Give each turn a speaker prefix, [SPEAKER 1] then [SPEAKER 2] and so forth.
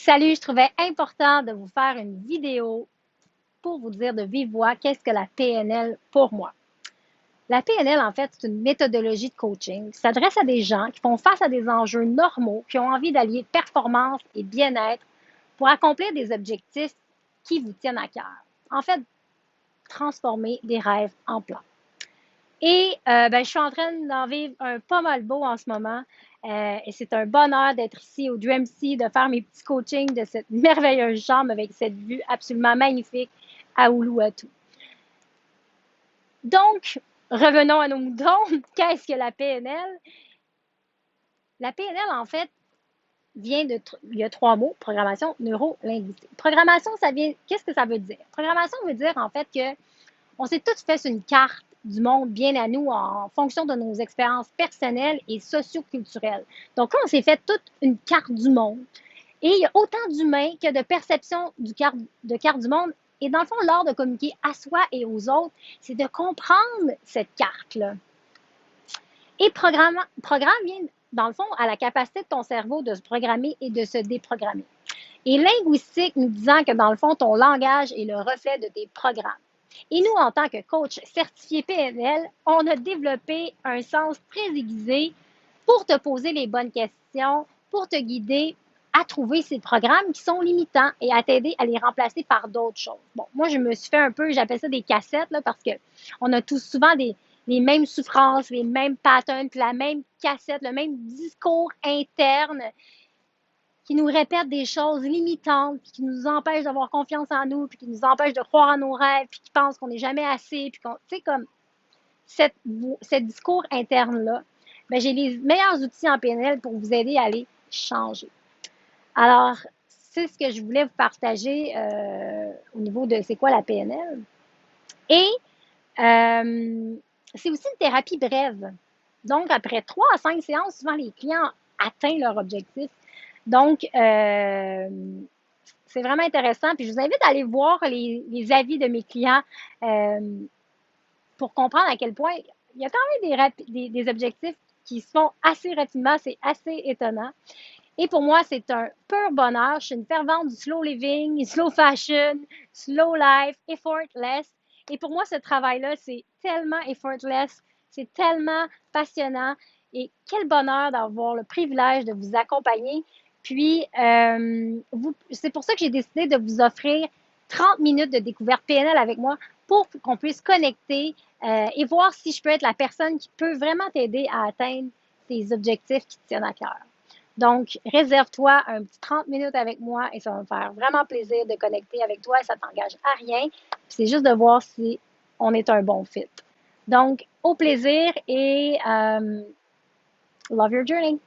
[SPEAKER 1] Salut, je trouvais important de vous faire une vidéo pour vous dire de vive voix qu'est-ce que la PNL pour moi. La PNL, en fait, c'est une méthodologie de coaching qui s'adresse à des gens qui font face à des enjeux normaux, qui ont envie d'allier performance et bien-être pour accomplir des objectifs qui vous tiennent à cœur. En fait, transformer des rêves en plans. Et je suis en train d'en vivre un pas mal beau en ce moment. Et c'est un bonheur d'être ici au DreamC, de faire mes petits coachings de cette merveilleuse chambre avec cette vue absolument magnifique à Uluwatu. Donc, revenons à nos moutons. Qu'est-ce que la PNL? La PNL, en fait, il y a trois mots, programmation neuro-linguistique. Programmation, qu'est-ce que ça veut dire? Programmation veut dire, en fait, que on s'est tous fait sur une carte du monde bien à nous en fonction de nos expériences personnelles et socio-culturelles. Donc là, on s'est fait toute une carte du monde. Et il y a autant d'humains que de perceptions de carte du monde. Et dans le fond, l'art de communiquer à soi et aux autres, c'est de comprendre cette carte-là. Et programme vient, dans le fond, à la capacité de ton cerveau de se programmer et de se déprogrammer. Et linguistique nous disant que, dans le fond, ton langage est le reflet de tes programmes. Et nous, en tant que coach certifié PNL, on a développé un sens très aiguisé pour te poser les bonnes questions, pour te guider à trouver ces programmes qui sont limitants et à t'aider à les remplacer par d'autres choses. Bon, moi, je me suis fait un peu, j'appelle ça des cassettes, là, parce que on a tous souvent les mêmes souffrances, les mêmes patterns, puis la même cassette, le même discours interne qui nous répètent des choses limitantes, puis qui nous empêchent d'avoir confiance en nous, puis qui nous empêchent de croire en nos rêves, puis qui pensent qu'on n'est jamais assez, puis qu'on, tu sais, comme ce discours interne-là, ben, j'ai les meilleurs outils en PNL pour vous aider à les changer. Alors, c'est ce que je voulais vous partager au niveau de c'est quoi la PNL. Et c'est aussi une thérapie brève. Donc, après 3 à 5 séances, souvent les clients atteignent leur objectif. Donc, c'est vraiment intéressant. Puis, je vous invite à aller voir les avis de mes clients pour comprendre à quel point il y a quand même des objectifs qui se font assez rapidement. C'est assez étonnant. Et pour moi, c'est un pur bonheur. Je suis une fervente du slow living, slow fashion, slow life, effortless. Et pour moi, ce travail-là, c'est tellement effortless, c'est tellement passionnant. Et quel bonheur d'avoir le privilège de vous accompagner. Puis, c'est pour ça que j'ai décidé de vous offrir 30 minutes de découverte PNL avec moi pour qu'on puisse connecter et voir si je peux être la personne qui peut vraiment t'aider à atteindre tes objectifs qui te tiennent à cœur. Donc, réserve-toi un petit 30 minutes avec moi et ça va me faire vraiment plaisir de connecter avec toi. Ça t'engage à rien. C'est juste de voir si on est un bon fit. Donc, au plaisir et love your journey.